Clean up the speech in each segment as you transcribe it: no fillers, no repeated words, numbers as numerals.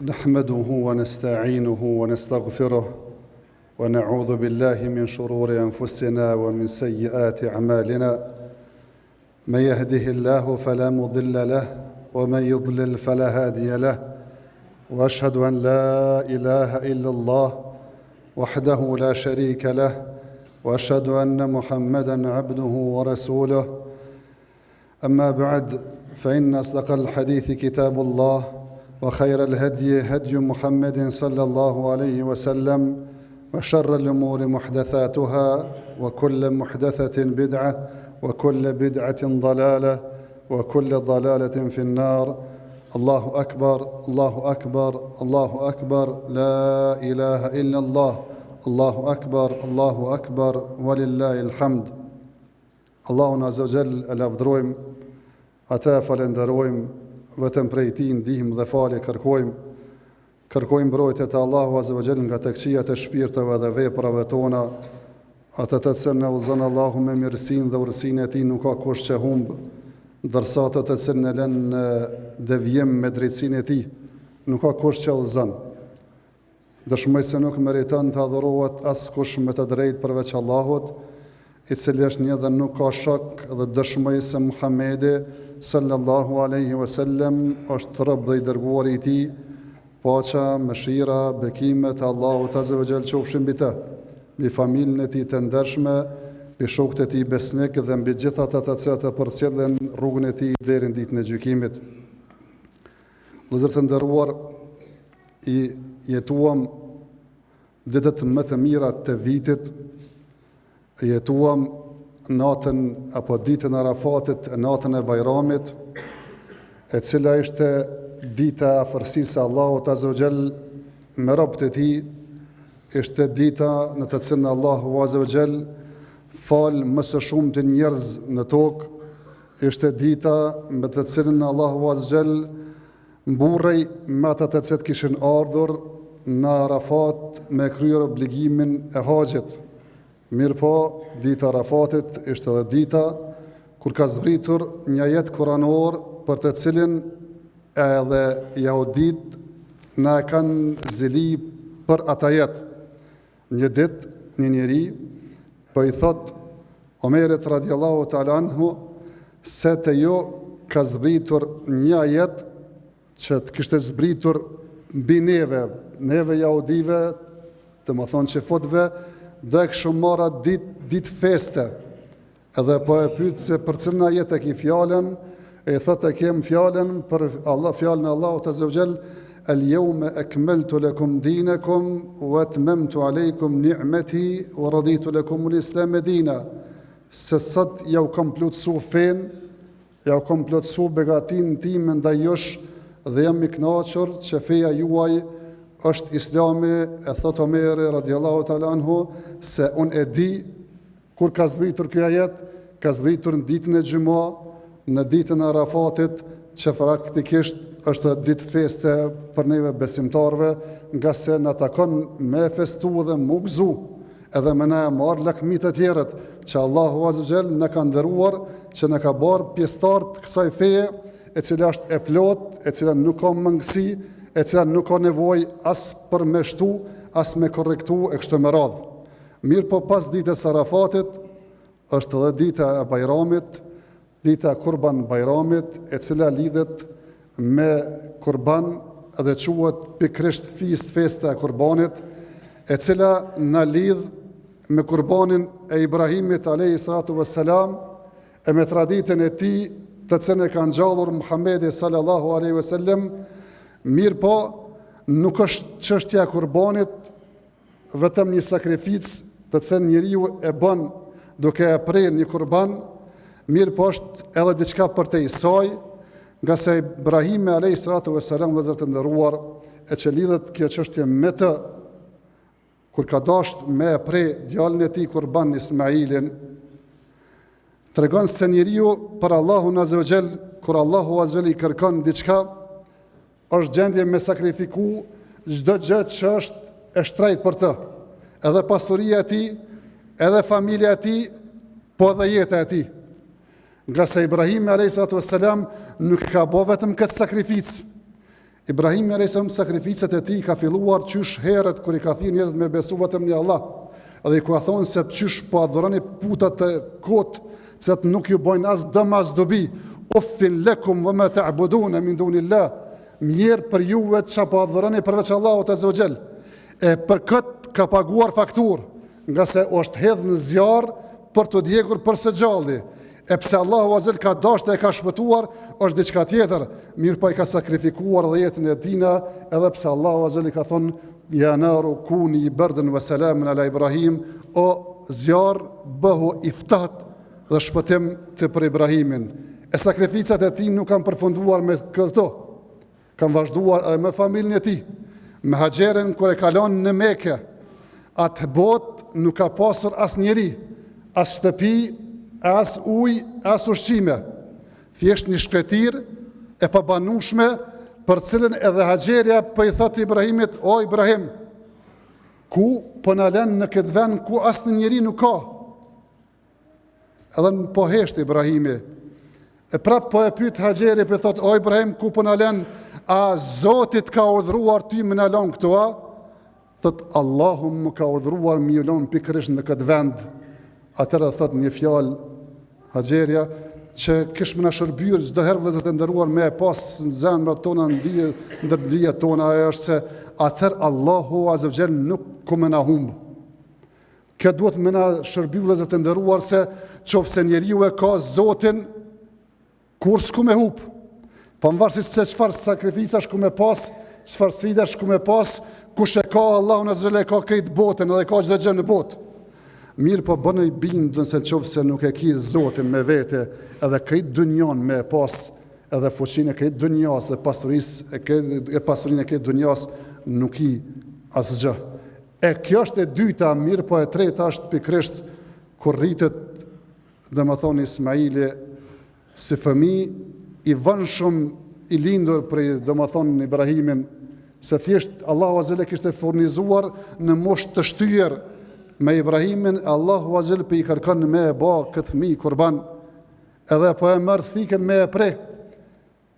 نحمده ونستعينه ونستغفره ونعوذ بالله من شرور أنفسنا ومن سيئات أعمالنا من يهده الله فلا مضل له ومن يضلل فلا هادي له وأشهد أن لا إله إلا الله وحده لا شريك له وأشهد أن محمدًا عبده ورسوله أما بعد فإن أصدق الحديث كتاب الله وخير الهدي هدي محمد صلى الله عليه وسلم وشر الأمور محدثاتها وكل محدثة بدعة وكل بدعة ضلالة وكل ضلالة في النار الله أكبر الله أكبر الله أكبر لا إله إلا الله الله أكبر ولله الحمد. Allahun Azza wa Jall e lavdrojmë, ata falenderojmë, vetëm prej Tij ndihmë dhe falje kërkojmë mbrojtje te Allahu Azza wa Jall nga të këqijat e shpirteve dhe veprave tona, ata të cilën na udhëzon Allahu me mirësinë dhe urtësinë e Tij nuk ka kush që humb, ndërsa ata të cilën e lënë në devijim me drejtsinë e Tij nuk ka kush që udhëzon. Dëshmoj se nuk meriton të adhurohet askush me të drejtë përveç Allahut, i cili është një dhe nuk ka shok, dhe dëshmoj se Muhamedi sallallahu alaihi wasallam është rob dhe i dërguari i Tij, paqja, mëshira, bekimet e Allahut Azza wa Jall qofshin mbi të, mbi familjen e Tij të ndershme, mbi shokët e Tij besnik dhe mbi gjithë ata të cilët e përcjellën rrugën e Tij deri në ditën e gjykimit. Vëllezër të nderuar, i jetuam ditët më të mira të vitit, jetuam natën apo ditën e Arafatit, natën e Bajramit, e cila ishte dita e afërsisë së Allahut Azza wa Jall me robët e Tij, ishte dita në të cilën Allahu Azza wa Jall fal më së shumti njerëz në tokë, ishte dita me të cilën Allahu Azza wa Jall mburrej me ata të cilët kishin ardhur në Arafat me kryer obligimin e haxhit. Mirë po, dita Arafatit ishte edhe dita kur ka zbritur një ajet kuranor për të cilin edhe jahudit na kanë zili për atë ajet. Një ditë, një njeri po i thot Omerit radiallahu ta'ala anhu se te jo ka zbritur një ajet që të kishte zbritur mbi neve jahudive, të më thonë që fotve, do e kështu marra dit feste, edhe po e pyet se për cilën ajet e ki fjallën, e i thot e kem fjallën për fjallën e Allahut Azza wa Jall, al-yawma akmaltu lakum dinakum wa atmamtu alaykum ni'mati wa raditu lakum al-islam dina. Se sot ja u kam plotësu fen, ja u kam plotësu begatin tim ndaj jush, dhe jam i kënaqur që feja juaj është Islami, e thot Omeri radiallahu ta'ala anhu, se unë e di kur ka zbritur kjo ajet, ka zbritur në ditën e gjuma, në ditën e Arafatit, që praktikisht është ditë feste për neve besimtarve, nga se në takon me festu dhe mu gëzu, edhe me ne marrë lakmit e tjerët, që Allahu Azza wa Jall në ka ndëruar, që në ka barë pjestar të kësaj feje, e cila është e plot, e cila nuk ka mangësi, e cila nuk ka nevoj as për me shtu, as me korrektu e kështu me radhë. Mirë po pas ditës Arafatit, është edhe dita e Bajramit, dita e Kurban Bajramit, e cila lidhet me Kurban edhe quhet pikrisht festa e Kurbanit, e cila na lidh me Kurbanin e Ibrahimit alayhi salatu wassalam, e me traditën e tij të cilën e ka ngjallur Muhamedi sallallahu alaihi wasallam. Mirë po, nuk është çështja e Kurbanit vetëm një sakrificë të cilën njeriu e bën duke e prerë një kurban, mirë po është edhe diçka për te saj, nga se Ibrahimi alayhi salatu wassalam, vëllezër të nderuar, e që lidhet kjo çështje me të, kur ka dashur me e prerë djalin e tij Kurban Ismailin, tregon se njeriu për Allahun Azza wa Jall, kur Allahu Azza wa Jall i kërkon diçka, është gjendje me sakrifiku çdo gjë që është e shtrejt për të, edhe pasuria e tij, edhe familja e tij, po edhe jeta e tij. Nga se Ibrahimi alayhi salatu wassalam nuk ka bë vetëm këtë sakrificë, Ibrahimi a.s. sakrificat e tij ka filluar qysh herët kur I ka thënë njerëzit me besu vetëm në Allah. Edhe I ka thonë se qysh po adhuroni putat të kot, se nuk ju bojnë as dëm as dobi. Uffin lakum wa ma ta'buduna min dunillah. Mirë për juve që po adhuroni përveç Allahut azza wa jall. E për këtë ka paguar faktur, nga se është hedhë në zjarë për të djegur për së gjalli. E pse Allahu azza wa jall ka dashur dhe e ka shpëtuar, është diçka tjetër. Mirë pa I ka sakrifikuar dhe jetën e tina, edhe pse Allahu azza wa jall I ka thonë ja naru kuni bardan wa salaman ala Ibrahim, o zjarë bëhu iftat dhe shpëtim të për Ibrahimin. E sakrificat e tij nuk kanë përfunduar me këto, kanë vazhduar edhe me familjen e tij. Me Haxherën kur e kalon në Mekë, atë botë nuk ka pasur as njeri, as shtëpi, as ujë, as ushqime. Thjesht një shkretir e pabanueshme për cilën edhe Haxherja po I thotë Ibrahimit, o Ibrahim, ku po na lën në këtë vend ku asnjë njeri nuk ka. Edhe po hesht Ibrahimi. E prap po e pyet Haxheri, po thotë, o Ibrahim, ku po na lën? A Zoti ka urdhëruar ty më na lën këtu a? Thotë, Allahu më ka urdhëruar më lën pikërisht në këtë vend. Atëherë thotë një fjalë Haxherja që kish më na shërbyer çdo herë vëllezër të nderuar me pas në zemrat tona ndër dijet tona, ajo është se atëherë Allahu azza wa jall nuk ku më na humb. Kjo duhet më na shërbyer vëllezër të nderuar se qofse njeriu e ka Zotin, kur s'ku me humb. Pavarësisht se çfarë sakrificash ku me pas, çfarë sfidash ku me pas, kush e ka Allahun azza wa jall e ka këtë botën edhe ka çdo gjë në botë. Mirë po bënë I bindën se qofse nuk e ki Zotin me vete, edhe këtë dynjan me pas, edhe fuqinë e këtë dynjas dhe pasurinë e këtë dynjas nuk I asgjë. E kjo është e dyta, mirë po e treta është pikrisht kur rritet, dhe më thonë Ismaili, si fëmijë I vënshëm I lindur për dhe më thonë Ibrahimin, se thjesht Allahu azza wa jall kishte furnizuar në moshë të shtyr me Ibrahimin, Allahu azza wa jall I kërkon me e ba këtë fëmijë kurban, edhe po e merr thikën me e pre.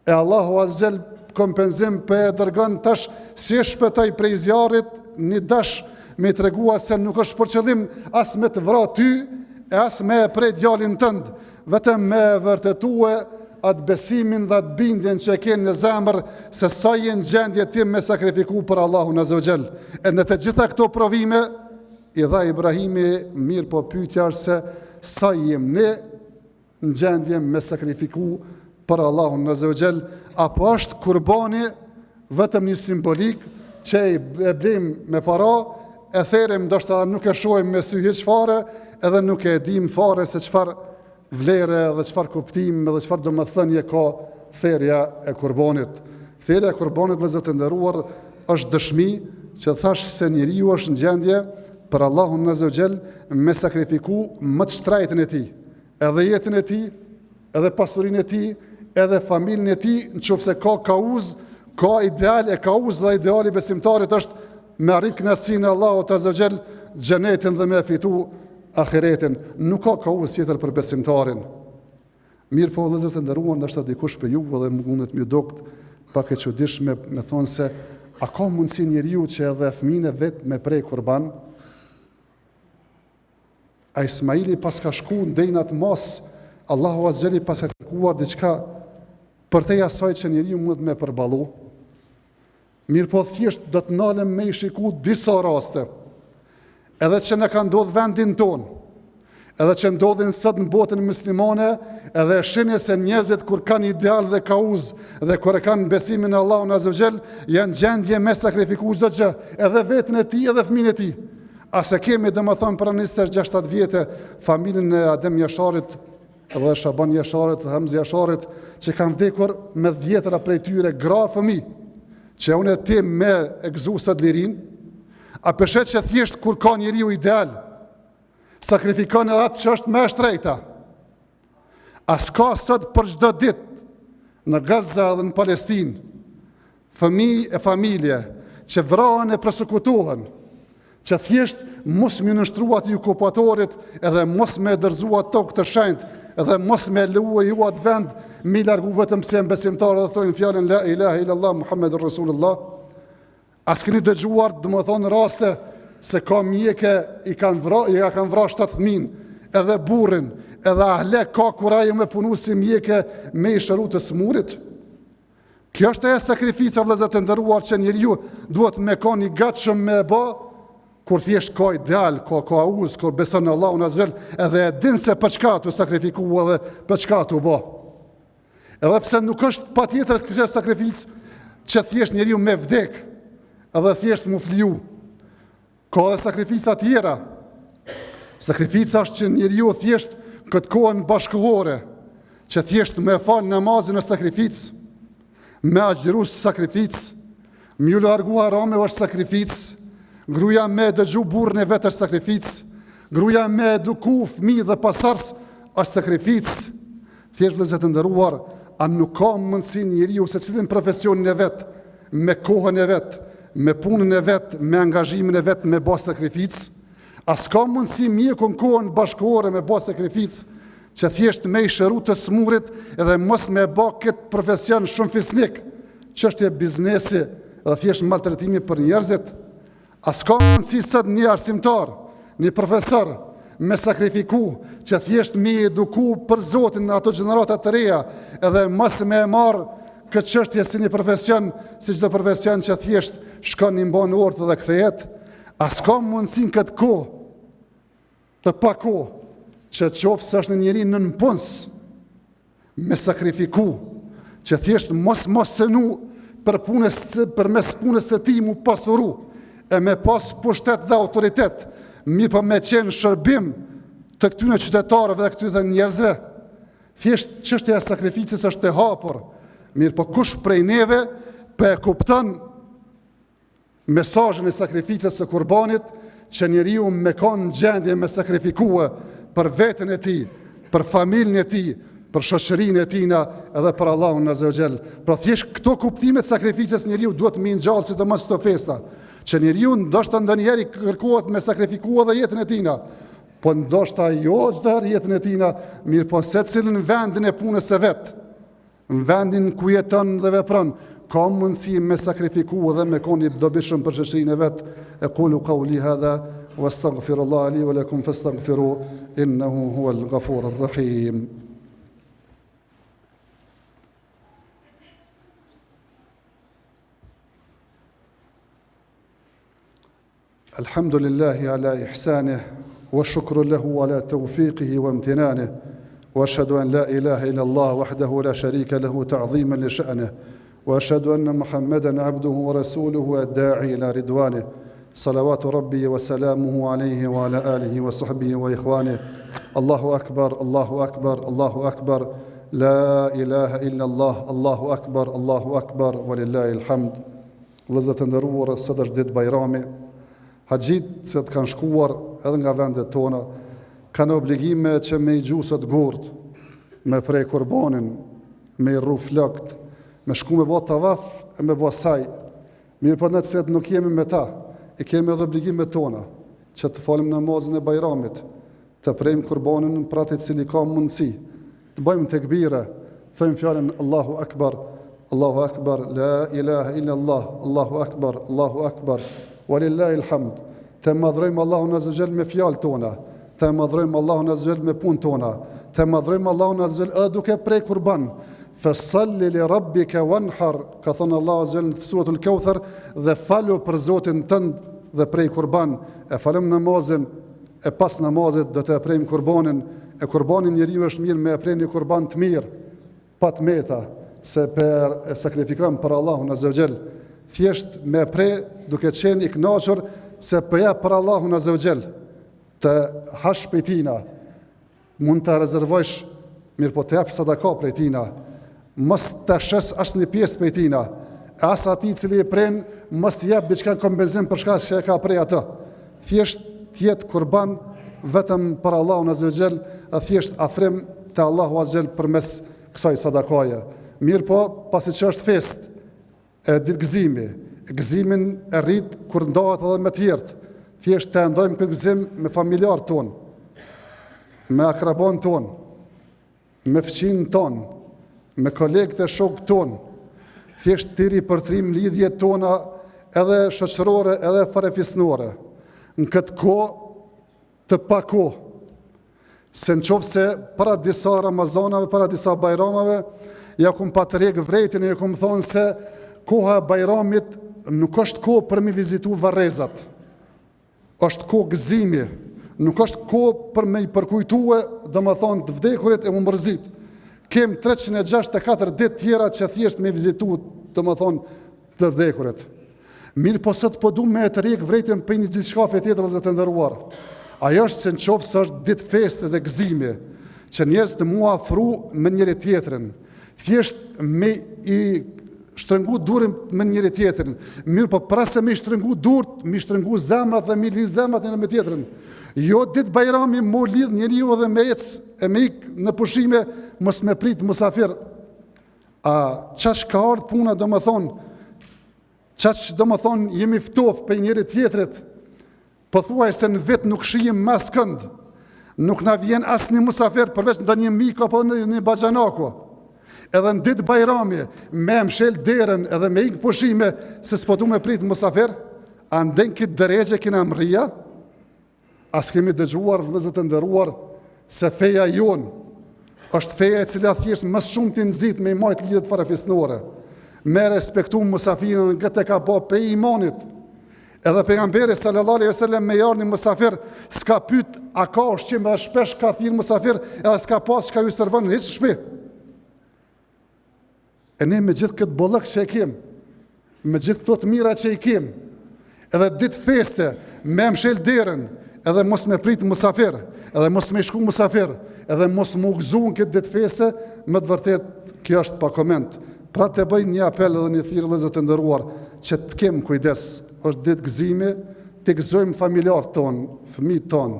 E Allahu azza wa jall kompenzim për e dërgon tash si e shpëtoi prej zjarrit, një dash me tregua se nuk është për qëllim as me të vrarë ty, e as me e pre djalin tënd, vetëm me vërtetue atë besimin dhe atë bindjen që e kenë në zemër se sa jenë gjendje tim me sakrifiku për Allahun azza wa jall. E në të gjitha këto provime I dha Ibrahimi mirë po pyetja është se sa jem ne në gjendje me sakrifiku për Allahun azza wa jall, apo është kurbani vetëm një simbolik që e blejmë me para, e therim ndoshta nuk e shohim me sy hiç fare, edhe nuk e dim fare se çfarë vlere dhe çfarë kuptim dhe çfarë domethënie ka therrja e kurbanit. Therrja e kurbanit vëllezër të nderuar është dëshmi që thash se njeriu është në gjendje për Allahun azza wa jall me sakrifiku më të shtrejtën e tij, edhe jetën e tij, edhe pasurinë e tij, edhe familjen e tij, nëse ka kauz, ka ideal e kauz dhe ideali besimtarit është me arrit kënaqësinë e Allahut azza wa jall, xhenetin dhe me fitu ahiretin. Nuk ka kauz tjetër për besimtarin. Mirë po vëllezër të nderuar, ndoshta dikush për ju edhe mundet më dokt pak e çuditshme me thonë se a ka mundësi njeriu që edhe fëmijën e vet me prej kurban? A Ismaili pas ka shku ndaj atë mos, Allahu azza wa jall pas ka kërkuar diçka për te asaj që njeriu mund me përballu? Mirë po thjesht do të nalem me I shiku disa raste, edhe që në ka ndodhë vendin tonë, edhe që ndodhin sot në botën muslimane, edhe shihni se njerëzit kur kanë ideal dhe kauz, dhe kur e kanë besimin në Allahun azza wa jall, janë gjendje me sakrifiku çdo gjë, edhe vetën e tij, edhe fëmijën e tij. A se kemi domethënë për 26 vjetë familjen e Adem Jasharit dhe Shaban Jasharit, Hamza Jasharit, që kanë vdekur me 10 prej tyre gra fëmijë, që unë e tim me egzusat lirin, a përshet që thjesht kur ka njeriu ideal, sakrifikon edhe atë që është më e shtrejta. A s'ka sot për çdo ditë në Gaza dhe në Palestinë, fëmijë e familje që vrahen e përsekutohen, që thjesht mos më nështruat i okupatorit edhe mos me dërzuat tokë të shenjtë edhe mos me luaj ju atë vend, mi largu vetëm pse janë besimtarë dhe thojnë fjalën la ilaha illallah Muhammedur Rasulullah. As keni dëgjuar, domethënë raste se ka mjeke i kanë vrarë 7 fëmijë, edhe burrin, edhe ahle ka kurajë me punu si mjeke me i shëru të smurit. Kjo është e sakrifica, vëllezër të nderuar, që njeriu duhet me kanë i gatshëm me bë, kur thjesht ka ideal, ka uz, kur beson në Allahun azza, edhe e din se për çka të sakrifikua dhe për çka të bë. Edhe pse nuk është patjetër kjo sakrificë që thjesht njeriu me vdek, edhe thjesht mu fliu. Ka edhe sakrifica tjera. Sakrifica është që njeriu thjesht këtë kohën bashkëhore, që thjesht me fal namazin në sakrificë, me agjëru sakrificë, me ju largu harame është sakrificë, gruaja me dëgju burrin e vet është sakrificë, gruaja me eduku fëmijë dhe pasardhës është sakrificë. Thjesht vëllezër të nderuar, a nuk ka mundësi njeriu se cilin profesionin e vet, me kohën e vet, me punën e vet, me angazhimin e vet me bë sakrificë? A s'ka mundësi mjeku në kohën bashkëore me bë sakrificë, që thjesht me i shëru të smurit edhe mos me bë këtë profesion shumë fisnik, çështje biznesi edhe thjesht maltretimi për njerëzit? A s'ka mundësi sot një arsimtar, një profesor me sakrifiku, që thjesht me eduku për Zotin në ato gjenerata të reja, edhe mos me marë këtë çështje si një profesion, si çdo profesion që thjesht shkon një mban orë dhe kthehet? A s'ka mundësi në këtë kohë, të pa kohë, që qoftë se është në njeri në punës, me sakrifiku, që thjesht mos sënu për mes punës së tij mu pasuru, e me pas pushtet dhe autoritet, mirë po me qenë shërbim të këtyre qytetarëve dhe këtyre njerëzve. Thjesht çështja e sakrificës është e hapur, mirë po kush prej neve po e kupton mesazhin e sakrificës së kurbanit, që njeriu me kanë gjendje me sakrifikue për veten e tij, për familjen e tij, për shoqërinë e tij edhe për Allahun azza wa xal. Pra thjesht këto kuptime të sakrificës njeriu duhet më ngjallë sidomos këto festa, që njeriu ndoshta ndonjëherë kërkohet me sakrifikua dhe jetën e tij, po ndoshta jo çdo jetën e tij, mirë po secilin vendin e punës së vet, në vendin ku jeton dhe vepron, ka mundësi me sakrifiku dhe me koni dobishëm për shoqërinë e vet. Aqulu qawli hadha wastaghfirullaha li wa lakum fastaghfiru innahu huwal ghafurur rahim. Alhamdulillahi ala ihsanih wa shukru lahu ala tawfiqihi wa imtinanih wa ashhadu an la ilaha illa Allah wahdahu la sharika lahu ta'dhiman li sha'nih وأشهد أن محمدًا عبده ورسوله الداعي إلى رضوانه صلوات ربي وسلامه عليه وعلى آله وصحبه وإخوانه الله أكبر الله أكبر الله أكبر لا إله إلا الله الله أكبر الله أكبر ولله الحمد. Vëllezër të nderuar, sot është ditë Bajrami. Haxhit që të kanë shkuar edhe nga vendet tona kanë obligime që me i gjuhë sot gurt, me prej kurbanin, me i rru flokët, me shku me bo tavaf e me bo saj. Mirë po në të setë nuk jemi me ta, i kemi edhe obligimet tona, që të falim namazin e Bajramit, të prejmë kurbanin për atë i cili ka mundësi, të bëjmë tekbire, thëjmë fjalën Allahu Akbar, la ilaha illa Allah, Allahu Akbar, walillahi alhamd, të madhrojmë Allahun azza wa jall me fjalët tona, të madhrojmë Allahun azza wa jall me punë tona, të madhrojmë Allahun azza wa jall edhe duke prej kurban. Fasalli li rabbika wanhar, ka thënë Allahu azza wa jall në suratul Kauthar, dhe falu për Zotin tënd dhe prej kurban. E falem namazin, e pas namazit do të prejmë kurbanin. E kurbanin njeriu është mirë me e prej një kurban të mirë, pa të meta, se për e sakrifikojmë për Allahun azza wa jall. Thjesht me prej duke qenë i kënaqur se përja për Allahun azza wa jall, të hash prej tina, mund të rezervojsh, mirë po të jap sadaka prej tina, mos të shes asnjë një pjesë prej tina, as atij i cili e pren, mos të jap diçka kompenzim për shkak se e ka prej atë. Thjesht të jetë kurban vetëm për Allahun azza wa jall, thjesht afrim te Allahu azza wa jall përmes kësaj sadakaje. Mirë po, pasi që është fest e ditë gëzimi, gëzimin e rrit kur ndahet edhe me të tjerët. Thjesht të ndojmë këtë gëzim me familjarët tonë, me akraban tonë, me fëqinë tonë, me kolegët e shokët tonë, thjesht të ripërtrim lidhjet tona edhe shoqërore edhe farefisnore, në këtë kohë të pa kohë, se në qofë se para disa Ramazanave, para disa bajramave, ja kum pa të regë vrejtin e ja kum thonë se koha e bajramit nuk është kohë për me vizitu Varrezat, është kohë gëzimi, nuk është kohë për me i përkujtue, do më thonë, të vdekurit e më mërzit. Kem 364 ditë tjera që thjesht me vizitu, do më thonë, të vdekurit. Mirë po sot po du me të regë vrejtin për një gjithë shkafe tjetër dhe të ndëruar. Ajo është se në qofë së është ditë feste dhe gëzimi, që njerëz të mua afru me njëri tjetërin, thjesht me i shtrëngu durim me njëri tjetërin, mirë po pra se me i shtrëngu durt, me i shtrëngu zemrat dhe me lidh zemrat njëri me tjetërin. Jo ditë bajrami mo lidh njëri ju dhe me ecë e me ikë në pushime, mos me prit musafir. A qash ka ardhë puna do më thonë, qash do më thonë jemi ftofë për njëri tjetërit, po thuaj se në vetë nuk shijim mas kënd, nuk na vjen as një musafir përveç në një mik apo në një baxhanako. Edhe në ditë bajrami, me mshel derën edhe me ikë pushime se s'po du me prit musafir, a nden këtë dëregje kina mrija, as kemi dëgjuar vëllezër të nderuar se feja jonë është feja e cila thjesht më shumë të nxit me i majt lidhet farefisnore, me respektu musafirin në këtë e ka bo pe imanit. Edhe pejgamberi sallallahu alejhi wasallam me jarë një musafir, s'ka pyet a ka ushqim, edhe shpesh ka thirr musafir, edhe s'ka pas çka ju servon hiç shtëpi. E ne me gjithë këtë bollëk që e kem, me gjithë këto të mira që i kem, edhe ditë feste, me mshel derën, edhe mos me prit musafir, edhe mos me shku musafir, edhe mos më gëzu në këtë ditë feste, me të vërtet kjo është pa koment. Pra të bëj një apel edhe një thirrje vëllezër të nderuar, që të kem kujdes, është ditë gëzimi, të gëzojmë familjarët tonë, fëmijët tonë,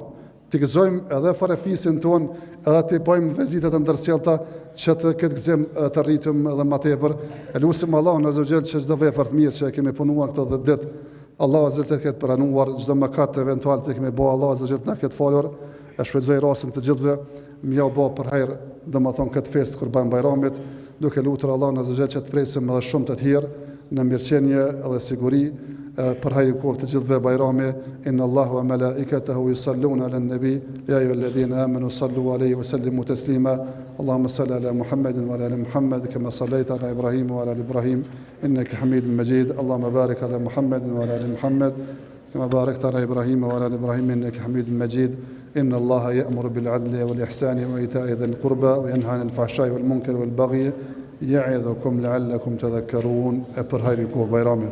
të gëzojmë edhe farefisin tonë, edhe të bëjmë vizitat e ndërsjellta që të këtë gëzim të rritëm edhe më tepër. E lutim Allahun azza wa jall që çdo vepër të mirë që kemi punuar këto 10 ditë, Allahu azza wa jall të ketë pranuar, çdo mëkat eventual të kemi bëu, Allahu azza wa jall të na ketë falur. E shfrytëzoj rastin të gjithëve, më jau bë për hajër, domethënë këtë festë Kurban Bayramit, duke lutur Allahun azza wa jall që të presim edhe shumë të tjerë në mirëqenie edhe siguri për hajër kohë të gjithëve Bayrami. Inna Allahu wa malaikatahu yusalluna ala nabi ya ayyuhalladhina amanu sallu alayhi wa sallimu taslima. Allahumma salli ala Muhammadin wa ala ali Muhammad kama sallaita ala Ibrahim wa ala ali Ibrahim innaka Hamidum Majid. Allahumma barik ala Muhammadin wa ala ali Muhammad كما باركت على إبراهيم وعلى آل إبراهيم إنك حميد مجيد. إن الله يأمر بالعدل والإحسان وإيتاء ذي القربى وينهى عن الفحشاء والمنكر والبغي يعظكم لعلكم تذكرون. أبر هاي بيرامي